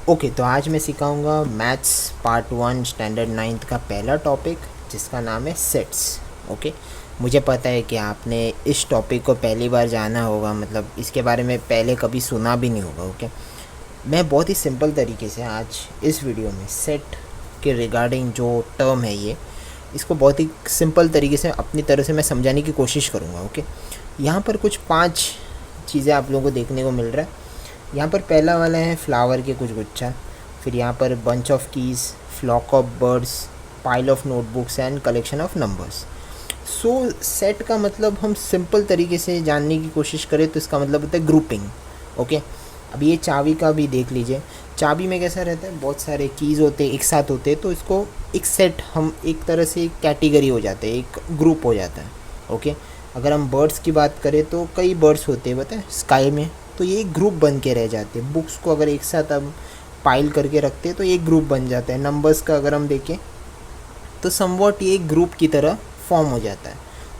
Okay, तो आज मैं सिखाऊंगा मैथ्स पार्ट 1 स्टैंडर्ड 9th का पहला टॉपिक जिसका नाम है सेट्स। ओके, मुझे पता है कि आपने इस टॉपिक को पहली बार जाना होगा, मतलब इसके बारे में पहले कभी सुना भी नहीं होगा। ओके, मैं बहुत ही सिंपल तरीके से आज इस वीडियो में सेट के रिगार्डिंग जो टर्म है इसको बहुत ही सिंपल तरीके से अपनी तरह से मैं समझाने की कोशिश करूँगा। ओके, यहाँ पर कुछ 5 चीज़ें आप लोगों को देखने को मिल रहा है। यहाँ पर पहला वाला है फ्लावर के कुछ गुच्छा, फिर यहाँ पर bunch of keys, flock of birds, pile of notebooks and collection of numbers. So set का मतलब हम सिंपल तरीके से जानने की कोशिश करें तो इसका मतलब होता है ग्रुपिंग। ओके, अब ये चाबी का भी देख लीजिए। चाबी में कैसा रहता है, बहुत सारे कीज़ होते हैं एक साथ होते हैं, तो इसको एक सेट हम एक तरह से एक कैटेगरी हो जाते हैं, एक ग्रुप हो जाता है। ओके, अगर हम बर्ड्स की बात करें तो कई बर्ड्स होते हैं बताए स्काई में, तो ये एक ग्रुप बन के रह जाते हैं। बुक्स को अगर एक साथ हम पाइल करके रखते हैं तो एक ग्रुप बन जाता है। नंबर्स का अगर हम देखें तो समवॉट ये एक ग्रुप की तरह फॉर्म हो जाता है।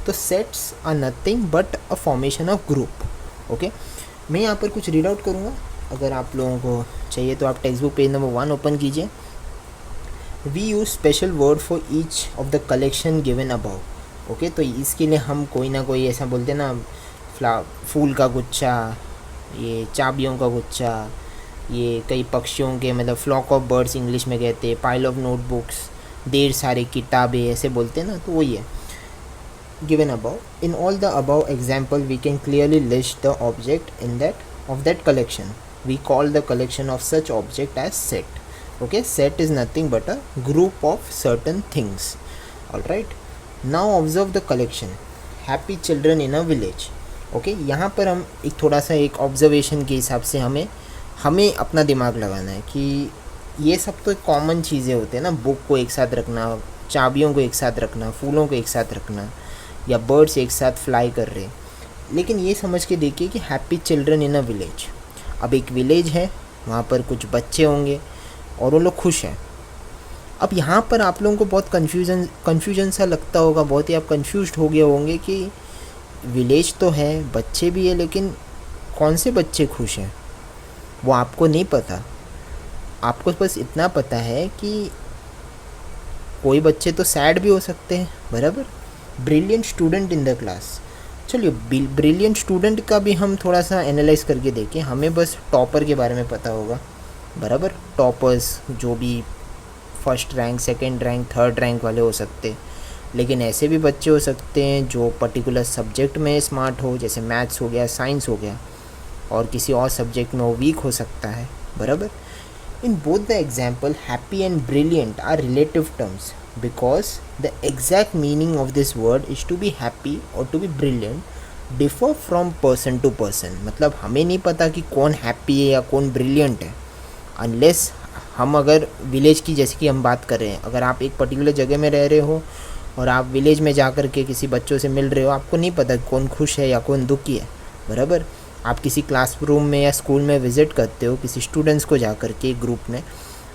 तो sets are nothing but a formation of group. Okay, मैं यहाँ पर कुछ रीड आउट करूँगा, अगर आप लोगों को चाहिए तो आप text book page number 1 open कीजिए। We use special word for each of the collection given above. Okay, तो इसके लिए हम कोई ना कोई ऐसा बोलते हैं ना, फूल का गुच्छा, ये चाबियों का गुच्छा, ये कई पक्षियों के मतलब फ्लॉक ऑफ बर्ड्स इंग्लिश में कहते हैं, पाइल ऑफ नोटबुक्स, ढेर सारे किताबें ऐसे बोलते हैं ना, तो वही है given above. In all the above example we can clearly list the object in that collection. We call the collection of such object as set. Okay, set is nothing but a group of certain things. Alright, now observe the collection. Happy children in a village. Okay, यहाँ पर हम एक थोड़ा सा एक observation के हिसाब से हमें अपना दिमाग लगाना है कि ये सब तो कॉमन चीज़ें होते हैं ना, बुक को एक साथ रखना, चाबियों को एक साथ रखना, फूलों को एक साथ रखना, या बर्ड्स एक साथ फ्लाई कर रहे। लेकिन ये समझ के देखिए कि happy children in a village. अब एक विलेज है, वहाँ पर कुछ बच्चे होंगे और वो लोग खुश हैं। अब यहाँ पर आप लोगों को बहुत कन्फ्यूजन सा लगता होगा, बहुत ही आप कन्फ्यूज्ड हो गए होंगे कि विलेज तो है, बच्चे भी है, लेकिन कौन से बच्चे खुश हैं वो आपको नहीं पता। आपको बस इतना पता है कि कोई बच्चे तो सैड भी हो सकते हैं, बराबर। Brilliant student in the class. चलिए, ब्रिलियंट स्टूडेंट का भी हम थोड़ा सा एनालाइज करके देखें। हमें बस टॉपर के बारे में पता होगा, बराबर। टॉपर्स जो भी first rank, second rank, third rank वाले हो सकते हैं, लेकिन ऐसे भी बच्चे हो सकते हैं जो पर्टिकुलर सब्जेक्ट में स्मार्ट हो, जैसे मैथ्स हो गया, साइंस हो गया, और किसी और सब्जेक्ट में वो वीक हो सकता है, बराबर। In both the example happy and brilliant are relative terms because the exact meaning of this word is to be happy और to be brilliant differ from person to person. मतलब हमें नहीं पता कि कौन हैप्पी है या कौन ब्रिलियंट है, अनलेस हम अगर विलेज की जैसे कि हम बात कर रहे हैं, अगर आप एक पर्टिकुलर जगह में रह रहे हो और आप विलेज में जा कर के किसी बच्चों से मिल रहे हो, आपको नहीं पता कौन खुश है या कौन दुखी है, बराबर। आप किसी क्लासरूम में या स्कूल में विज़िट करते हो किसी स्टूडेंट्स को जा कर के एक ग्रुप में,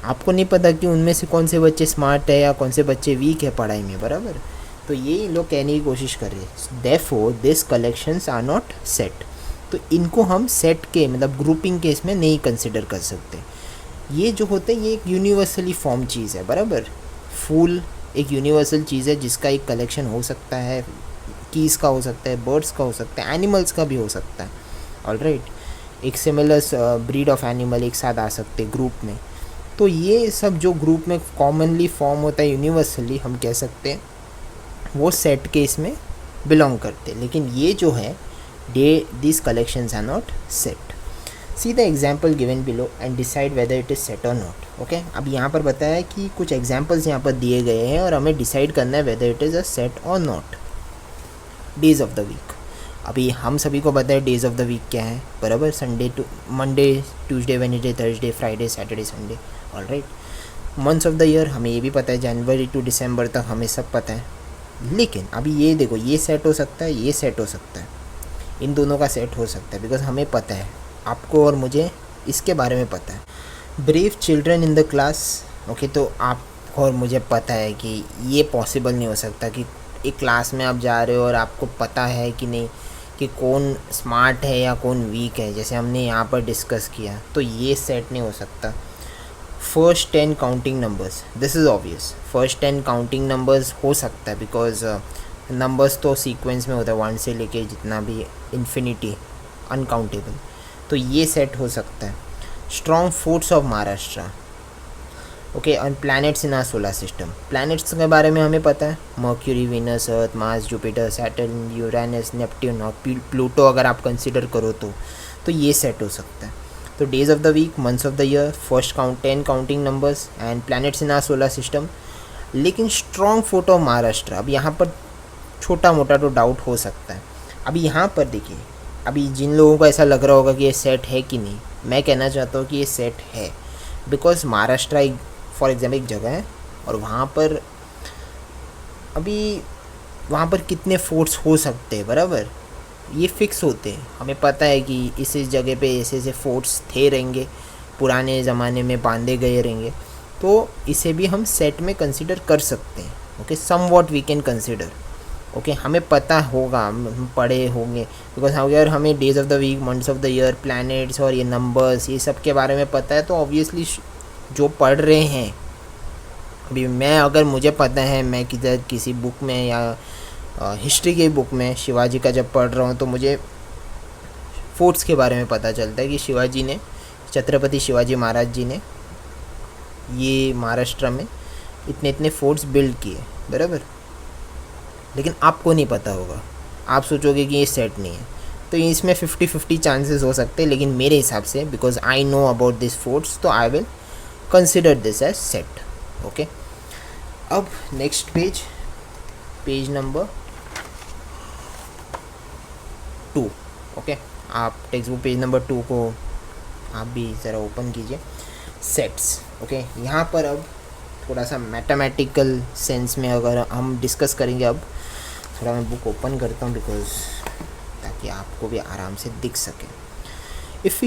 आपको नहीं पता कि उनमें से कौन से बच्चे स्मार्ट है या कौन से बच्चे वीक है पढ़ाई में, बराबर। तो ये लोग कहने की कोशिश कर रहे हैं, therefore this collections are not set. तो इनको हम सेट के मतलब ग्रुपिंग के इसमें नहीं कंसिडर कर सकते। ये जो होते हैं ये एक यूनिवर्सली फॉर्म चीज़ है, बराबर। फूल एक यूनिवर्सल चीज़ है जिसका एक कलेक्शन हो सकता है, कीज़ का हो सकता है, बर्ड्स का हो सकता है, एनिमल्स का भी हो सकता है। ऑलराइट, एक सिमिलर ब्रीड ऑफ एनिमल एक साथ आ सकते ग्रुप में। तो ये सब जो ग्रुप में कॉमनली फॉर्म होता है यूनिवर्सली, हम कह सकते हैं वो सेट के इसमें बिलोंग करते हैं। लेकिन ये जो है this collections are not set. See the example given below and decide whether it is set और नॉट। ओके, अब यहाँ पर बताया कि कुछ एग्जाम्पल्स यहाँ पर दिए गए हैं और हमें डिसाइड करना है whether it is a set और not. Days of the week, अभी हम सभी को पता है डेज ऑफ द वीक क्या है, बराबर। Sunday to Monday, Tuesday, Wednesday, Thursday, Friday, Saturday, Sunday. Alright, months of the year हमें ये भी पता है, जनवरी टू दिसंबर तक हमें सब पता है। लेकिन अभी ये देखो, ये सेट हो सकता है, ये सेट हो सकता है, इन दोनों का सेट हो सकता है, बिकॉज हमें पता है, आपको और मुझे इसके बारे में पता है। Brave children in the class. Okay, तो आपको और मुझे पता है कि ये पॉसिबल नहीं हो सकता कि एक क्लास में आप जा रहे हो और आपको पता है कि नहीं कि कौन स्मार्ट है या कौन वीक है, जैसे हमने यहाँ पर डिस्कस किया, तो ये सेट नहीं हो सकता। First 10 counting numbers, this is obvious, first 10 counting numbers हो सकता है बिकॉज नंबर्स तो सीक्वेंस में होता है 1 से लेके जितना भी इन्फिनिटी अनकाउंटेबल, तो ये सेट हो सकता है. Strong forts of Maharashtra. Okay, और planets in our solar system. Planets के बारे में हमें पता है, Mercury, Venus, Earth, Mars, Jupiter, Saturn, Uranus, Neptune और प्लूटो अगर आप कंसिडर करो तो ये सेट हो सकता है. तो days of the week, months of the year, first 10 counting numbers and planets in our solar system. लेकिन स्ट्रॉन्ग फोर्ट ऑफ महाराष्ट्र, अब यहाँ पर छोटा मोटा तो डाउट हो सकता है. अभी यहाँ पर देखिए, अभी जिन लोगों को ऐसा लग रहा होगा कि ये सेट है कि नहीं, मैं कहना चाहता हूँ कि ये सेट है. बिकॉज महाराष्ट्र एक, फॉर एग्जाम्पल, एक जगह है और वहाँ पर कितने फोर्ट्स हो सकते हैं, बराबर, ये फिक्स होते हैं. हमें पता है कि इस जगह पे ऐसे ऐसे फोर्ट्स थे रहेंगे, पुराने ज़माने में बांधे गए रहेंगे, तो इसे भी हम सेट में कंसिडर कर सकते हैं. Okay, somewhat we can consider. Okay, हमें पता होगा, हम पढ़े होंगे, बिकॉज अगर हमें days of the week, months of the year, planets और ये नंबर्स, ये सब के बारे में पता है, तो ऑब्वियसली जो पढ़ रहे हैं, अभी मैं, अगर मुझे पता है, मैं किसी बुक में या हिस्ट्री की बुक में शिवाजी का जब पढ़ रहा हूँ तो मुझे फोर्ट्स के बारे में पता चलता है कि शिवाजी ने, छत्रपति शिवाजी महाराज जी ने ये महाराष्ट्र में इतने इतने फोर्ट्स बिल्ड किए, बराबर. लेकिन आपको नहीं पता होगा, आप सोचोगे कि ये सेट नहीं है, तो इसमें 50-50 चांसेस हो सकते हैं. लेकिन मेरे हिसाब से, because I know about this forts, तो I will consider this as set. Okay, अब नेक्स्ट पेज नंबर 2. ओके, आप टेक्स्ट बुक पेज नंबर 2 को आप भी ज़रा ओपन कीजिए. सेट्स. ओके, यहाँ पर अब थोड़ा सा मैथमेटिकल सेंस में अगर हम डिस्कस करेंगे. अब थोड़ा मैं बुक ओपन करता हूँ बिकॉज ताकि आपको भी आराम से दिख सके. If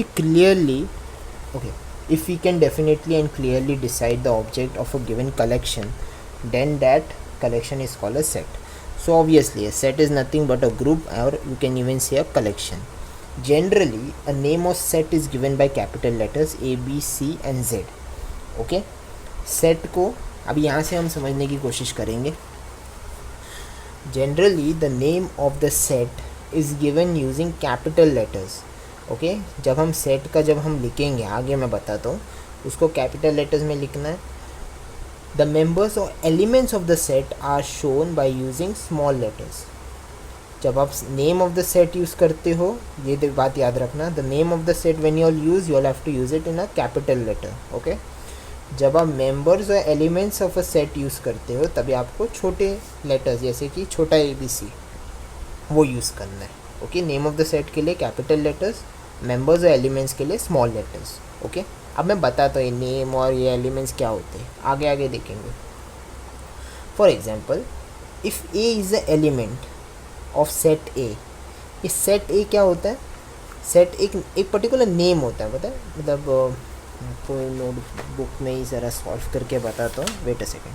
we can definitely and clearly decide the object of a given collection, then that collection is called a set. So obviously a set is nothing but a group, or you can even say a collection. Generally a name of set is given by capital letters A, B, C and Z. Okay, set को अब यहाँ से हम समझने की कोशिश करेंगे. Generally the name of the set is given using capital letters. Okay, जब हम सेट का जब हम लिखेंगे, आगे मैं बताता हूँ, उसको कैपिटल लेटर्स में लिखना है. द मेंबर्स और elements of the set are shown by using small letters. जब आप name of the set use करते हो, ये बात याद रखना, the name of the set when you all have to use it in a capital letter. Okay, जब आप मेंबर्स और elements of a set use करते हो, तभी आपको छोटे लेटर्स जैसे कि छोटा ABC वो यूज़ करना है. Okay, name of the set के लिए कैपिटल लेटर्स, मेंबर्स और एलिमेंट्स के लिए स्मॉल लेटर्स. ओके, अब मैं बताता हूँ ये नेम और ये एलिमेंट्स क्या होते हैं, आगे देखेंगे. For example, if A is the element of set ए. ये सेट ए क्या होता है? सेट एक पर्टिकुलर नेम होता है, पता है, मतलब कोई नोटबुक में ही ज़रा सॉल्व करके बताता हूँ. Wait a second.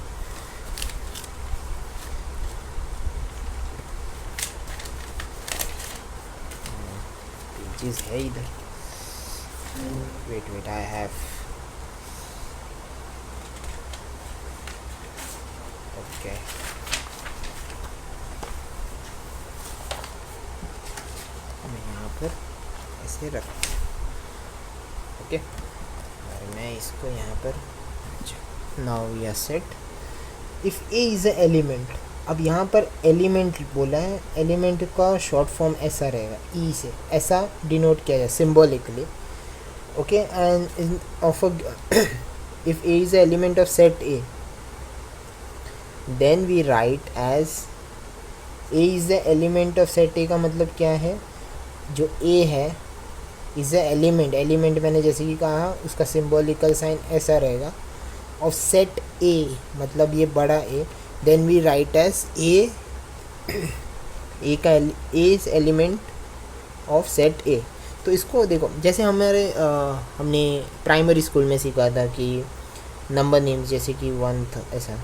चीज़ है इधर. Wait I have. ओके, मैं यहाँ पर ऐसे रख. ओके, और मैं इसको यहाँ पर, now we are set. If A is a element. अब यहाँ पर एलिमेंट बोला है, एलिमेंट का शॉर्ट फॉर्म ऐसा रहेगा, ई से ऐसा डिनोट किया जाए symbolically. Okay, and of if A is the element of set A, then we write as A is the element of set A. का मतलब क्या है? जो ए है इज़ द एलिमेंट मैंने जैसे कि कहा, उसका सिम्बॉलिकल साइन ऐसा रहेगा. ऑफ सेट ए मतलब ये बड़ा A, then we write as A का A is element of set A. तो इसको देखो, जैसे हमने प्राइमरी स्कूल में सीखा था कि नंबर नेम्स जैसे कि 1 ऐसा,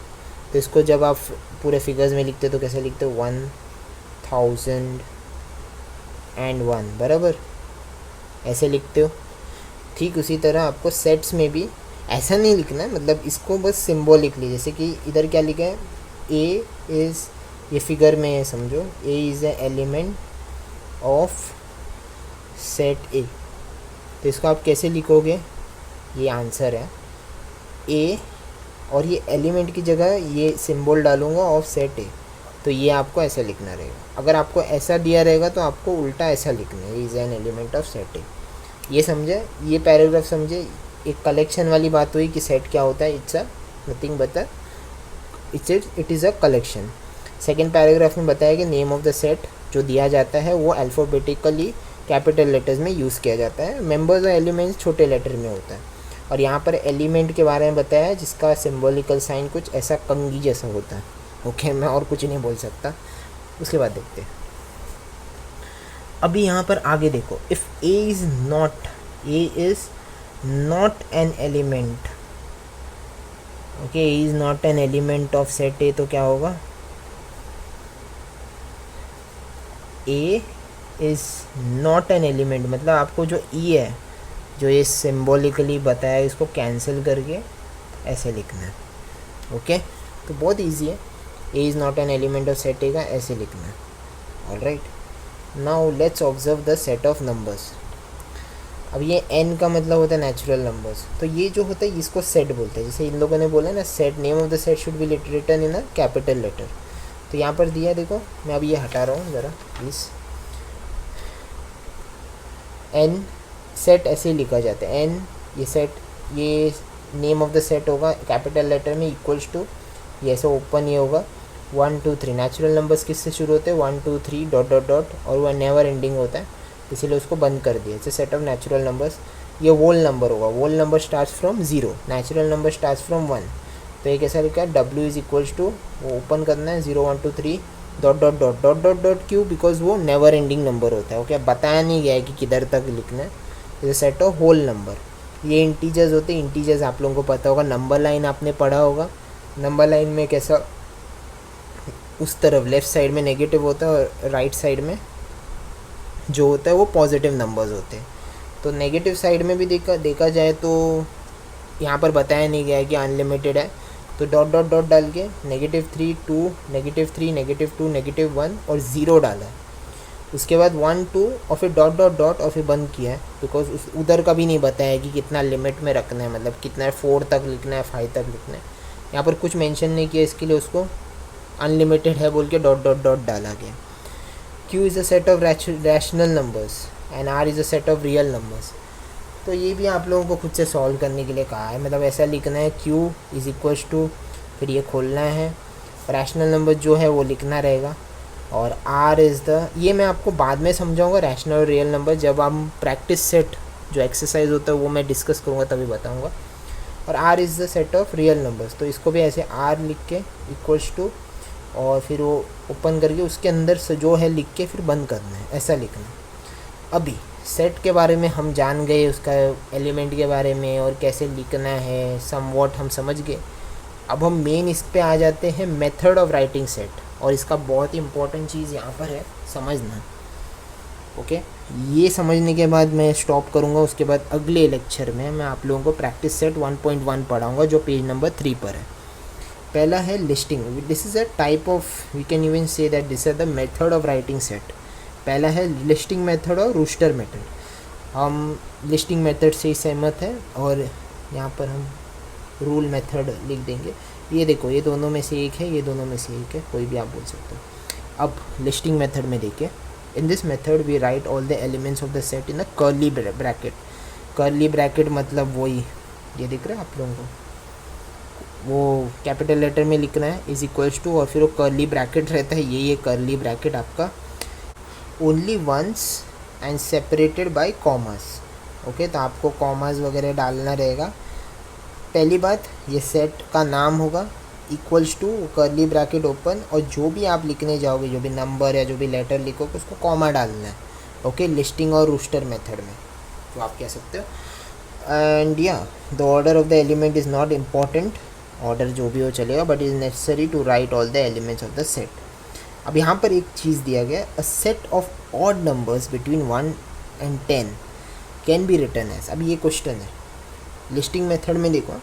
तो इसको जब आप पूरे फिगर्स में लिखते हो तो कैसे लिखते हो? 1001, बराबर, ऐसे लिखते हो. ठीक उसी तरह आपको सेट्स में भी ऐसा नहीं लिखना है, मतलब इसको बस सिम्बॉलिकली, जैसे कि इधर क्या लिखा है, ए इज़, ये फिगर में है समझो, A is a element of set A, तो इसको आप कैसे लिखोगे, ये आंसर है ए, और ये एलिमेंट की जगह ये सिंबल डालूंगा ऑफ सेट ए, तो ये आपको ऐसा लिखना रहेगा। अगर आपको ऐसा दिया रहेगा तो आपको उल्टा ऐसा लिखना है, is an element of set ए। ये समझे, ये पैराग्राफ समझे, एक कलेक्शन वाली बात हुई कि सेट क्या होता है, it's a nothing but it is a collection. Second paragraph में बताया कि नेम ऑफ द सेट जो दिया जाता है वो अल्फ़ाबेटिकली कैपिटल लेटर्स में यूज़ किया जाता है, मेंबर्स और एलिमेंट्स छोटे लेटर में होता है। और यहाँ पर एलिमेंट के बारे में बताया है जिसका सिंबॉलिकल साइन कुछ ऐसा कंघी जैसा होता है। ओके, मैं और कुछ नहीं बोल सकता। उसके बाद देखते हैं, अभी यहाँ पर आगे देखो, if A is not an element, okay, A is not an element of set A, तो क्या होगा, A is not an element, मतलब आपको जो ई है, जो ये सिम्बॉलिकली बताया, इसको कैंसिल करके ऐसे लिखना है। ओके, तो बहुत इजी है, A is not an element of set A का ऐसे लिखना है। Alright, now let's observe the set of numbers. अब ये एन का मतलब होता है नेचुरल नंबर्स, तो ये जो होता है इसको सेट बोलते हैं। जैसे इन लोगों ने बोला ना, set, name of the set should be written in a capital letter, तो यहाँ पर दिया, देखो मैं अभी ये हटा रहा हूँ ज़रा प्लीज़, एन सेट ऐसे ही लिखा जाता है, एन, ये सेट, ये नेम ऑफ द सेट होगा कैपिटल लेटर में, इक्वल्स टू, ये ऐसे ओपन ये होगा 1 2 3। नेचुरल नंबर्स किससे शुरू होते हैं, 1 2 3 डॉट डॉट डॉट, और वह नेवर एंडिंग होता है, इसीलिए उसको बंद कर दिया। जैसे सेट ऑफ नेचुरल नंबर्स, ये वोल नंबर होगा, whole number starts from 0, natural number starts from 1, तो ये कैसा लिखा है, डब्ल्यू इज इक्वल्स टू, वो ओपन करना है 0 1 2 3 dot dot dot dot dot dot, क्यों, बिकॉज वो नेवर एंडिंग नंबर होता है। ओके, बताया नहीं गया है कि किधर तक लिखना है। जैसे सेट ऑफ होल नंबर, ये इंटीजर्स होते हैं, इंटीजर्स आप लोगों को पता होगा, नंबर लाइन आपने पढ़ा होगा, नंबर लाइन में कैसा, उस तरफ लेफ़्ट साइड में नेगेटिव होता है और राइट साइड में जो होता है वो पॉजिटिव नंबर्स होते हैं। तो नेगेटिव साइड में भी देखा जाए तो यहाँ पर बताया नहीं गया है कि अनलिमिटेड है, तो डॉट डॉट डॉट डाल के -3 2 -3 -2 -1 और 0 डाला है। उसके बाद 1 2 और फिर डॉट डॉट डॉट और फिर बंद किया है, बिकॉज उस उधर का भी नहीं बताया है कि कितना लिमिट में रखना है, मतलब कितना है, 4 तक लिखना है, 5 तक लिखना है। यहाँ पर कुछ मेंशन नहीं किया, इसके लिए उसको अनलिमिटेड है बोल के डॉट डॉट डॉट डाला गया। Q is a set of rational numbers and R is a set of real numbers. तो ये भी आप लोगों को खुद से सॉल्व करने के लिए कहा है, मतलब ऐसा लिखना है, Q इज़ इक्वल्स टू, फिर ये खोलना है, रैशनल नंबर जो है वो लिखना रहेगा, और R इज़ द, ये मैं आपको बाद में समझाऊंगा रैशनल और रियल नंबर, जब हम प्रैक्टिस सेट जो एक्सरसाइज होता है वो मैं डिस्कस करूँगा तभी बताऊँगा। और R is the set of real numbers, तो इसको भी ऐसे R लिख के इक्वल्स टू, और फिर वो ओपन करके उसके अंदर से जो है लिख के फिर बंद करना है, ऐसा लिखना है। अभी सेट के बारे में हम जान गए, उसका एलिमेंट के बारे में और कैसे लिखना है समवॉट हम समझ गए। अब हम मेन इस पे आ जाते हैं, मेथड ऑफ राइटिंग सेट, और इसका बहुत ही इंपॉर्टेंट चीज़ यहाँ पर है समझना। ओके, ये समझने के बाद मैं स्टॉप करूँगा, उसके बाद अगले लेक्चर में मैं आप लोगों को प्रैक्टिस सेट 1.1 पढ़ाऊँगा जो पेज नंबर 3 पर है। पहला है listing, this is a type of, we can even say that this is the method of writing set. पहला है लिस्टिंग मेथड और रूस्टर मेथड। हम लिस्टिंग मेथड से ही सहमत हैं, और यहाँ पर हम रूल मेथड लिख देंगे। ये देखो, ये दोनों में से एक है, ये दोनों में से एक है, कोई भी आप बोल सकते हो। अब लिस्टिंग मेथड में देखिए, in this method we write all the elements of the set in a curly bracket. Curly bracket मतलब वही, ये दिख रहा है आप लोगों को, वो कैपिटल लेटर में लिखना है, इज इक्वल्स टू, और फिर वो कर्ली ब्रैकेट रहता है, ये कर्ली ब्रैकेट आपका only once and separated by commas. Okay, तो आपको कॉमास वगैरह डालना रहेगा। पहली बात, ये सेट का नाम होगा, equals to curly bracket open, और जो भी आप लिखने जाओगे, जो भी नंबर या जो भी लेटर लिखोगे उसको कॉमा डालना है। ओके, लिस्टिंग और रूस्टर मेथड में तो आप कह सकते हो। एंड या the order of the element is not important, order जो भी हो चलेगा, but is necessary to write all the elements of the set. अब यहाँ पर एक चीज़ दिया गया, a set of odd numbers between 1 and 10 can be written as. अब ये क्वेश्चन है, लिस्टिंग मेथड में देखो,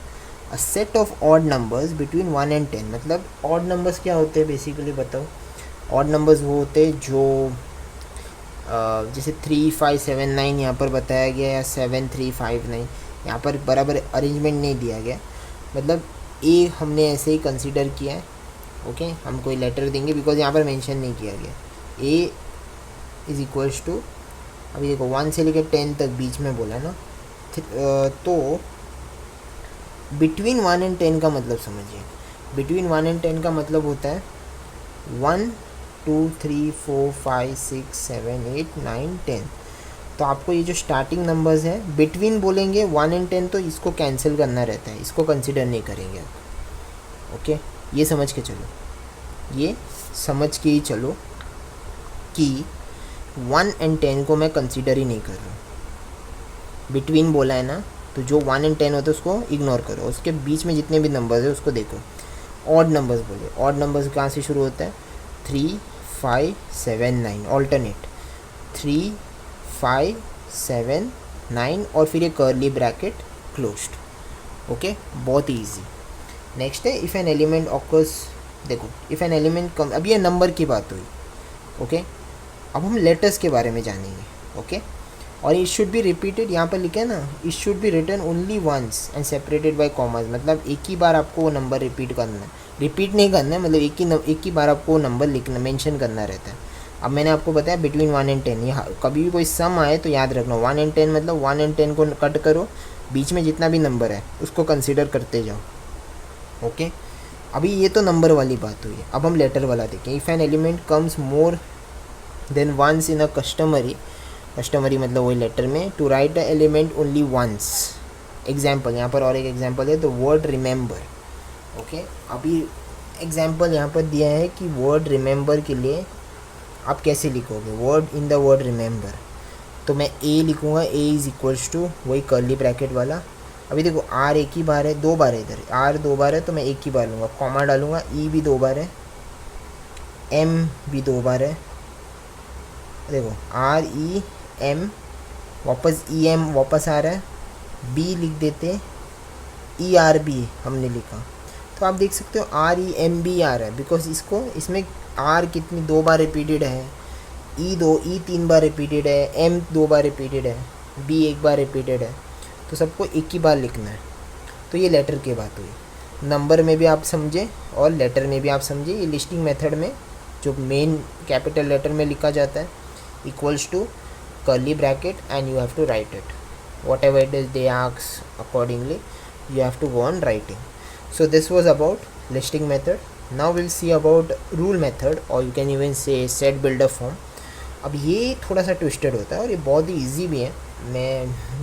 अ set of odd numbers between 1 and 10, मतलब ऑड नंबर्स क्या होते हैं बेसिकली बताओ। ऑड नंबर्स वो होते हैं जो जैसे 3 5 7 9 यहाँ पर बताया गया, या 7 3 5 9, यहाँ पर बराबर अरेंजमेंट नहीं दिया गया, मतलब ए हमने ऐसे ही कंसिडर किया है। ओके, हम कोई लेटर देंगे बिकॉज यहाँ पर मेंशन नहीं किया गया। ए इज इक्वल्स टू, अभी देखो 1 से लेकर 10 तक बीच में बोला ना, तो बिटवीन 1 एंड 10 का मतलब समझिए। बिटवीन 1 एंड 10 का मतलब होता है 1 2 3 4 5 6 7 8 9 10। तो आपको ये जो स्टार्टिंग नंबर्स हैं बिटवीन बोलेंगे 1 एंड 10, तो इसको कैंसिल करना रहता है, इसको कंसिडर नहीं करेंगे आप। ओके, ये समझ के चलो, ये समझ के ही चलो कि 1 एंड 10 को मैं कंसिडर ही नहीं कर रहा हूँ। बिटवीन बोला है ना, तो जो 1 एंड 10 होता है उसको इग्नोर करो, उसके बीच में जितने भी नंबर्स है उसको देखो। ऑड नंबर्स बोले, ऑड नंबर्स कहाँ से शुरू होता है, 3 5 7 9, ऑल्टरनेट 3 5 7 9, और फिर ये कर्ली ब्रैकेट क्लोज्ड। ओके, बहुत ही ईजी। नेक्स्ट है इफ़ एन एलिमेंट ऑकर्स, देखो इफ़ एन एलिमेंट कम, अब ये नंबर की बात हुई। ओके, अब हम लेटर्स के बारे में जानेंगे। ओके, और इट शुड बी रिपीटेड, यहाँ पर लिखा है ना, it should be written only once and separated by commas, मतलब एक ही बार आपको वो नंबर रिपीट करना है, रिपीट नहीं करना है, मतलब एक ही बार आपको वो नंबर लिखना, मेंशन करना रहता है। अब मैंने आपको बताया बिटवीन 1 एंड 10, यहाँ कभी भी कोई सम आए तो याद रखना 1 एंड 10, मतलब 1 एंड 10 को कट करो, बीच में जितना भी नंबर है उसको कंसिडर करते जाओ। ओके, अभी ये तो नंबर वाली बात हुई है, अब हम लेटर वाला देखें। If an element comes more than once in a customary, customary मतलब वही लेटर में, to write the element only once. Example, यहाँ पर और एक एग्जाम्पल है, द वर्ड रिमेंबर। ओके, अभी एग्जाम्पल यहाँ पर दिया है कि वर्ड रिमेंबर के लिए आप कैसे लिखोगे, word in the word remember, तो मैं ए लिखूँगा, ए इज़ इक्वल्स टू वही कर्ली ब्रैकेट वाला। अभी देखो आर एक ही बार है, 2 बार है, इधर आर 2 बार है तो मैं एक ही बार लूँगा, कॉमा डालूँगा, ई भी 2 बार है, एम भी 2 बार है, देखो आर ई एम, वापस ई एम वापस आ रहा है, बी लिख देते, ई आर बी हमने लिखा, तो आप देख सकते हो आर ई एम बी आ रहा है, बिकॉज इसमें आर कितनी 2 बार रिपीटेड है, ई 3 बार रिपीटेड है, एम 2 बार रिपीटेड है, बी 1 बार रिपीटेड है, तो सबको एक ही बार लिखना है। तो ये लेटर की बात हुई, नंबर में भी आप समझे और लेटर में भी आप समझे। ये लिस्टिंग मेथड में जो मेन कैपिटल लेटर में लिखा जाता है, equals to curly bracket and you have to write it, what ever it is they ask accordingly you have to go on writing. So this was about listing method. Now we'll see about rule method, or you can even say set builder form. अब ये थोड़ा सा twisted होता है और ये बहुत ही easy भी है।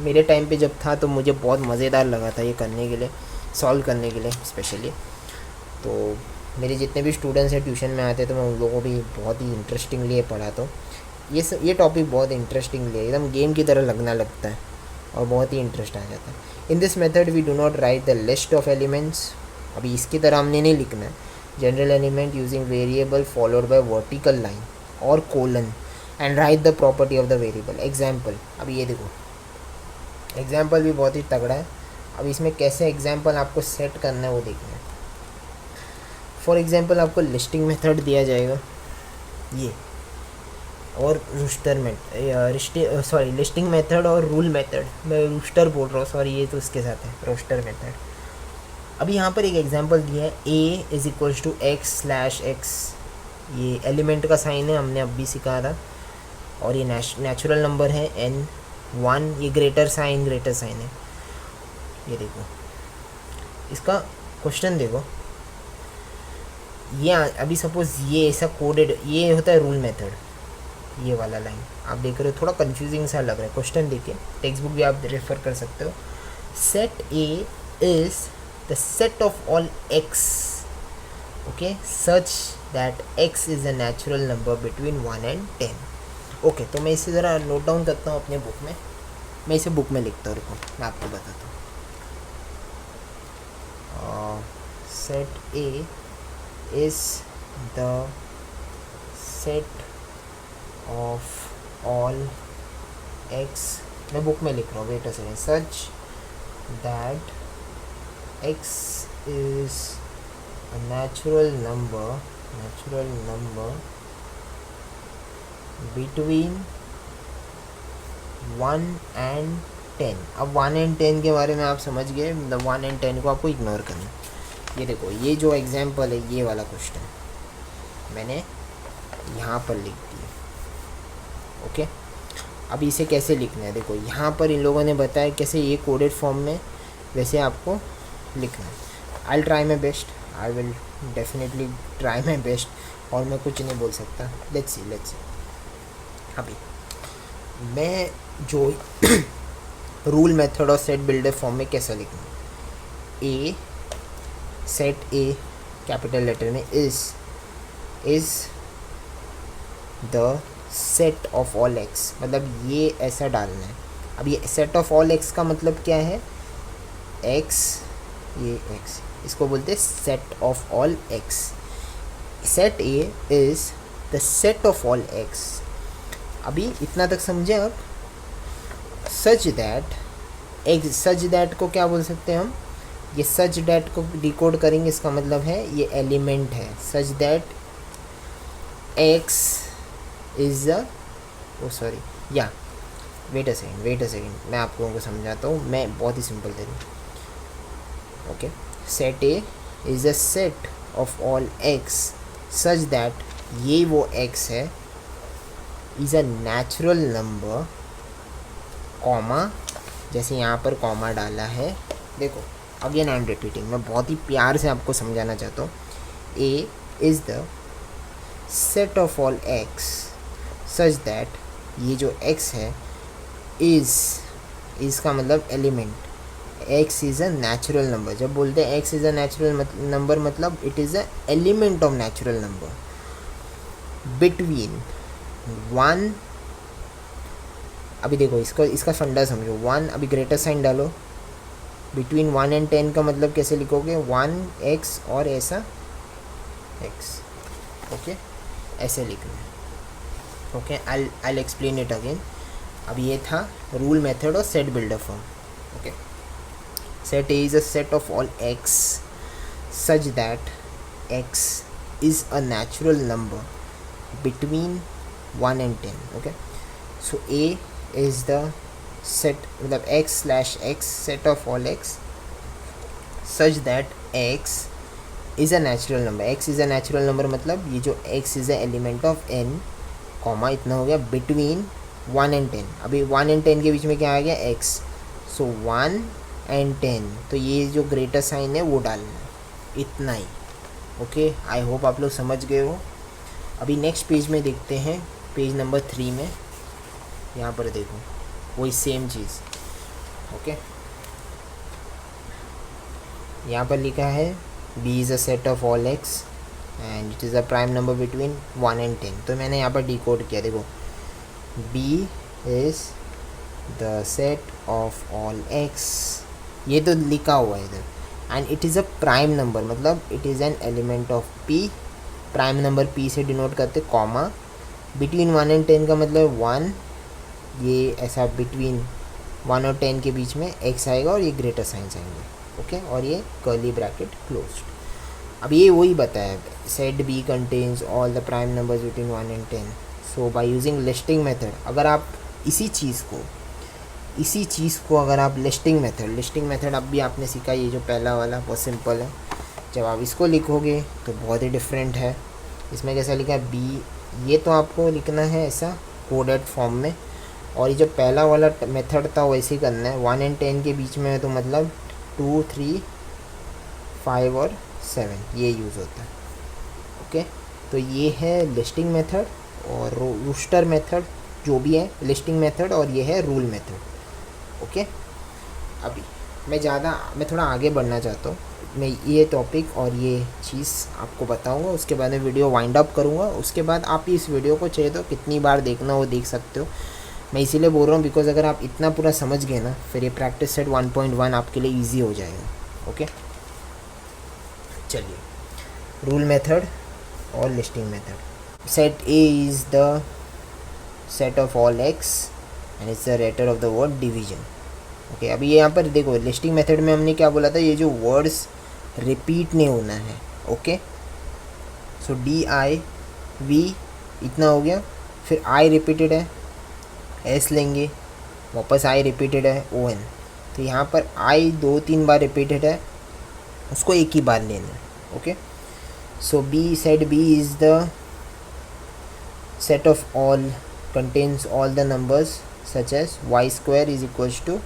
मेरे टाइम पे जब था तो मुझे बहुत मज़ेदार लगा था ये करने के लिए, सॉल्व करने के लिए स्पेशली। तो मेरे जितने भी स्टूडेंट्स हैं ट्यूशन में आते तो मैं उन लोगों को भी बहुत ही इंटरेस्टिंगली पढ़ाता हूँ। ये टॉपिक बहुत इंटरेस्टिंगली है, एकदम गेम की तरह लगना लगता है और बहुत ही इंटरेस्ट आ जाता है। In this method we do not write the list of elements, अभी इसकी तरह हमने नहीं लिखना है। General element using variable followed by vertical line और colon and write the property of the variable. Example, अभी ये देखो एग्जाम्पल भी बहुत ही तगड़ा है। अब इसमें कैसे एग्जाम्पल आपको सेट करना है वो देखना है। फॉर एग्जाम्पल आपको लिस्टिंग मेथड दिया जाएगा ये, और रूस्टर लिस्टिंग मेथड और रूल मेथड, मैं रूस्टर बोल रहा हूँ सॉरी, ये तो उसके साथ है रोस्टर मेथड। अभी यहाँ पर एक एग्जांपल दिया है, a is equals to x slash x, ये एलिमेंट का साइन है, हमने अब भी सिखा था, और ये नेचुरल नंबर है n1, ये ग्रेटर साइन है। ये देखो इसका क्वेश्चन देखो, ये अभी सपोज ये ऐसा कोडेड, ये होता है रूल मेथड, ये वाला लाइन आप देख रहे हो थोड़ा कंफ्यूजिंग सा लग रहा है। क्वेश्चन देखिए, टेक्स्ट बुक भी आप रेफर कर सकते हो। Set A is the set of all x, okay, such that x is a natural number between 1 and 10। Okay, तो मैं इसे ज़रा नोट डाउन करता हूँ अपने बुक में, मैं इसे बुक में लिखता हूँ, रुको मैं आपको बताता हूँ। Set A is the set of all x, मैं बुक में लिख रहा हूँ, wait a second, such that x is a natural number between 1 and 10। अब 1 and 10 के बारे में आप समझ गए, मतलब 1 and 10 को आपको इग्नोर करना। ये देखो, ये जो एग्जाम्पल है, ये वाला क्वेश्चन मैंने यहाँ पर लिख दिया। ओके, अब इसे कैसे लिखना है, देखो यहाँ पर इन लोगों ने बताया कैसे ये कोडेड फॉर्म में वैसे आपको लिखना है। I try my best, I will definitely try my best, और मैं कुछ नहीं बोल सकता। Let's see. अभी मैं जो रूल मेथड और सेट बिल्डर फॉर्म में कैसा लिखूँ, ए सेट ए कैपिटल लेटर में is the set of all x, मतलब ये ऐसा डालना है। अब ये सेट ऑफ ऑल एक्स का मतलब क्या है, एक्स, ये एक्स, इसको बोलते हैं set of all x. Set A is the set of all x. अभी इतना तक समझे आप। सच दैट को क्या बोल सकते हैं हम, ये सच दैट को डिकोड करेंगे, इसका मतलब है ये एलिमेंट है। Such that x is wait a second, मैं आप लोगों को समझाता हूँ, मैं बहुत ही सिंपल तरीके। Okay, set A is a set of all x such that ये वो एक्स है is a natural number, comma, जैसे यहाँ पर कॉमा डाला है। देखो अगेन आई एम रिपीटिंग, मैं बहुत ही प्यार से आपको समझाना चाहता हूँ। A is the set of all x such that ये जो x है इज़ का मतलब element, x is a natural number. जब बोलते हैं x is a natural number मतलब it is a element of natural number between 1, अभी देखो इसका फंडा समझो। 1, अभी ग्रेटर साइन डालो, बिटवीन 1 and 10 का मतलब कैसे लिखोगे, 1x और ऐसा x। ओके, ऐसे लिखना है। Okay, I explain it again. अब ये था रूल मेथड और set builder form. Okay, set A is a set of all x such that x is a natural number between 1 and 10। Okay, so A is the set, मतलब x/x set of all x such that x is a natural number. x is a natural number मतलब ये जो x is a element of n, comma इतना हो गया, between 1 and 10। अभी 1 and 10 के बीच में क्या आ गया, x, सो 1 and 10, तो ये जो ग्रेटर साइन है वो डालना है, इतना ही। ओके, आई होप आप लोग समझ गए हो। अभी नेक्स्ट पेज में देखते हैं, पेज नंबर 3 में, यहाँ पर देखो वही सेम चीज़। ओके, यहाँ पर लिखा है b is a set of all x and it is a prime number between 1 and 10। तो मैंने यहाँ पर डिकोड किया, देखो b is the set of all x, ये तो लिखा हुआ है इधर, and it is a prime number मतलब it is an element of p। Prime number p से डिनोट करते, कॉमा, बिटवीन 1 and 10 का मतलब 1, ये ऐसा बिटवीन 1 और 10 के बीच में x आएगा और ये ग्रेटर साइंस आएंगे। ओके, और ये कर्ली ब्रैकेट क्लोज्ड। अब ये वही बताया, set B contains all the prime numbers between 1 and 10। So by using listing method, अगर आप इसी चीज़ को अगर आप लिस्टिंग मेथड अब भी आपने सीखा, ये जो पहला वाला बहुत सिंपल है। जब आप इसको लिखोगे तो बहुत ही डिफरेंट है। इसमें कैसा लिखा है बी, ये तो आपको लिखना है ऐसा कोडेड फॉर्म में, और ये जो पहला वाला मेथड था वैसे ही करना है। 1 and 10 के बीच में तो मतलब 2, 3, 5 और 7 ये यूज़ होता है। ओके, तो ये है लिस्टिंग मेथड और रूस्टर मेथड, जो भी है लिस्टिंग मेथड, और ये है रूल मेथड। ओके, अभी मैं थोड़ा आगे बढ़ना चाहता हूँ। मैं ये टॉपिक और ये चीज़ आपको बताऊँगा, उसके बाद में वीडियो वाइंड अप करूँगा। उसके बाद आप इस वीडियो को चाहिए तो कितनी बार देखना वो देख सकते हो। मैं इसीलिए बोल रहा हूँ बिकॉज अगर आप इतना पूरा समझ गए ना, फिर ये प्रैक्टिस सेट 1.1 आपके लिए ईजी हो जाएगा। ओके, चलिए, रूल मेथड और listing method. Set A is the set of all x and it's the rater of the word division. Okay, अभी यहाँ पर देखो लिस्टिंग मेथड में हमने क्या बोला था, ये जो वर्ड्स रिपीट नहीं होना है। ओके, सो DIV इतना हो गया, फिर I रिपीटेड है, S लेंगे, वापस I रिपीटेड है, ON। तो यहाँ पर I 2-3 बार रिपीटेड है, उसको एक ही बार लेना है। Okay, so B set B is the set of all contains all the numbers such as y² is equals to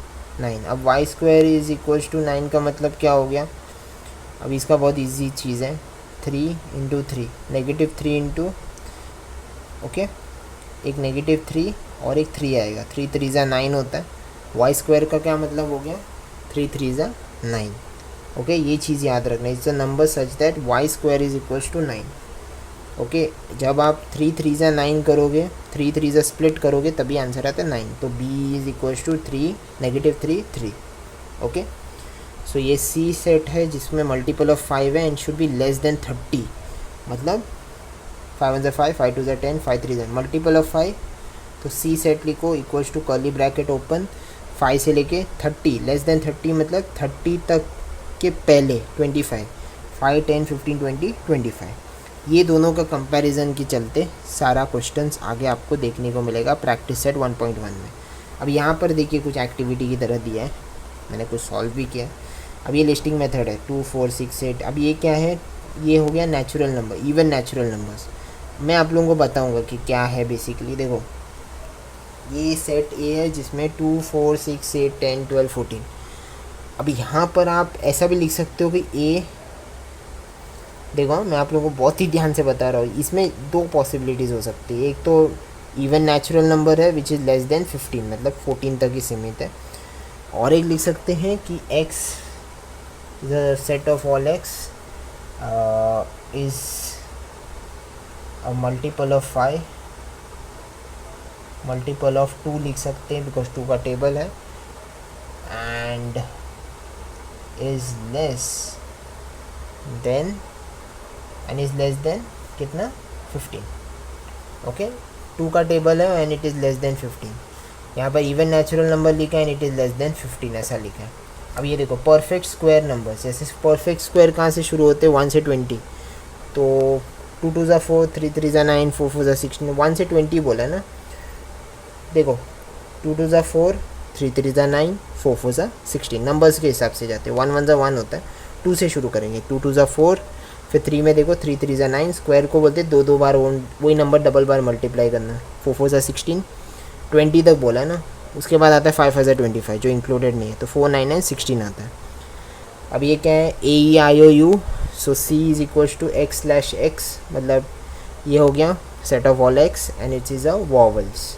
9। अब y² इज इक्वल्स टू 9 का मतलब क्या हो गया, अब इसका बहुत इजी चीज़ है, 3 इंटू 3, -3 इंटू, ओके, एक -3 और एक 3 आएगा, 3 3 ज़ा 9 होता है। y² का क्या मतलब हो गया, 3 3 ज़ा 9। ओके, ये चीज़ याद रखना, it's a number such that y² is equals to 9। Okay, जब आप 3 3 ज़ा 9 करोगे, 3 3 ज़ा स्प्लिट करोगे, तभी आंसर आता है 9। तो B इज इक्वल्स टू 3 -3 3। ओके, सो ये C सेट है जिसमें मल्टीपल ऑफ 5 है and should be less than 30, मतलब 5 1 ज़ा 5, 5 2 ज़ा 10, 5 3 ज़ा मल्टीपल ऑफ 5। तो C सेट लिखो equals to curly bracket open 5 से लेके 30, लेस देन 30 मतलब 30 तक के पहले 25, 5 10 15 20 25। ये दोनों का कंपैरिजन के चलते सारा क्वेश्चंस आगे आपको देखने को मिलेगा प्रैक्टिस सेट 1.1 में। अब यहाँ पर देखिए कुछ एक्टिविटी की तरह दिया है, मैंने कुछ सॉल्व भी किया। अब ये लिस्टिंग मेथड है 2 4 6 8। अब ये क्या है, ये हो गया natural number, even natural numbers. मैं आप लोगों को बताऊँगा कि क्या है बेसिकली। देखो ये सेट ए है जिसमें 2 4 6 8 10 12 14। अब यहाँ पर आप ऐसा भी लिख सकते हो कि ए, देखो मैं आप लोगों को बहुत ही ध्यान से बता रहा हूँ, इसमें 2 पॉसिबिलिटीज़ हो सकती है। एक तो इवन नेचुरल नंबर है विच इज़ लेस देन 15, मतलब 14 तक ही सीमित है। और एक लिख सकते हैं कि x the set of all x is a multiple of 5, multiple of 2 लिख सकते हैं बिकॉज 2 का टेबल है, and is less than, and is less than कितना 15। ओके, 2 का टेबल है and it is less than 15। यहाँ पर इवन नेचुरल नंबर लिखा है and it is less than 15 ऐसा लिखा है। अब ये देखो परफेक्ट स्क्वायर नंबर, जैसे परफेक्ट स्क्वायर कहाँ से शुरू होते हैं, 1 से 20। तो 2 2 ज़ा 4, 3 3 ज़ा 9, 4 4 ज़ा 16, 1 से 20 बोला है ना। देखो 2 2 ज़ा 4, 3 3 ज़ा 9, 4 4 ज़ा 16, नंबर्स के हिसाब से जाते हैं। 1 1 ज़ा 1 होता है, 2 से शुरू करेंगे, 2 2 ज़ा 4, फिर 3 में देखो 3 3 ज़ा 9। स्क्वायर को बोलते हैं 2 बार वही नंबर डबल बार मल्टीप्लाई करना। 4 4 ज़ा 16, 20 तक बोला है ना। उसके बाद आता है 5 5 ज़ा 25 जो इंक्लूडेड नहीं है, तो 4 9 9 16 आता है। अब ये क्या है, AEIOU, so C is equals to x/x, मतलब ये हो गया set of all x and it is a vowels.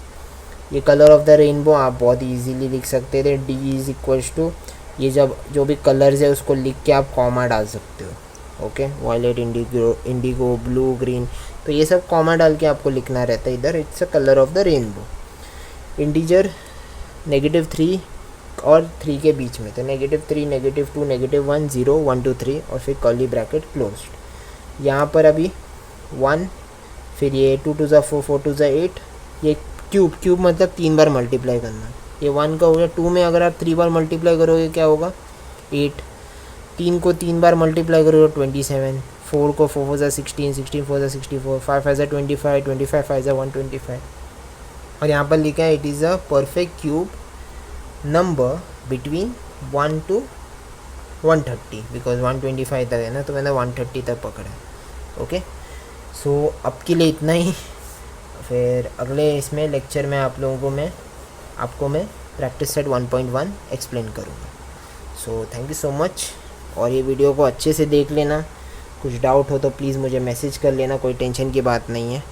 ये कलर ऑफ द रेनबो आप बहुत इजीली लिख सकते थे, D इज इक्वल्स टू, ये जब जो भी कलर्स है उसको लिख के आप कॉमा डाल सकते हो। Okay, violet, indigo, blue, green, तो ये सब कॉमा डाल के आपको लिखना रहता है इधर। It's a colour of the rainbow. Integer -3 और 3 के बीच में, तो -3 -2 -1 0 1 2 3 और फिर कर्ली ब्रैकेट क्लोज्ड। यहाँ पर अभी 1, फिर ये 2 2 ज़ा 4, 4 2 ज़ा 8, ये क्यूब मतलब 3 बार मल्टीप्लाई करना। ये 1 का हो गया। 2 में अगर आप 3 बार मल्टीप्लाई करोगे क्या होगा, 8। 3 को 3 बार मल्टीप्लाई करोगे 27। 4 को 4 4 ज़ा 16, 16 4 ज़ा 64, 5 5 ज़ा 25, 25 5 ज़ा 125। और यहाँ पर लिखा है it is a perfect cube number between 1 to 130, because 125 तक है ना, तो मैंने 130 तक पकड़ा है। ओके, सो अब के लिए इतना ही। फिर अगले इसमें लेक्चर में आप लोगों को आपको मैं प्रैक्टिस सेट 1.1 एक्सप्लेन करूँगा। So thank you so much, और ये वीडियो को अच्छे से देख लेना। कुछ डाउट हो तो प्लीज़ मुझे मैसेज कर लेना, कोई टेंशन की बात नहीं है।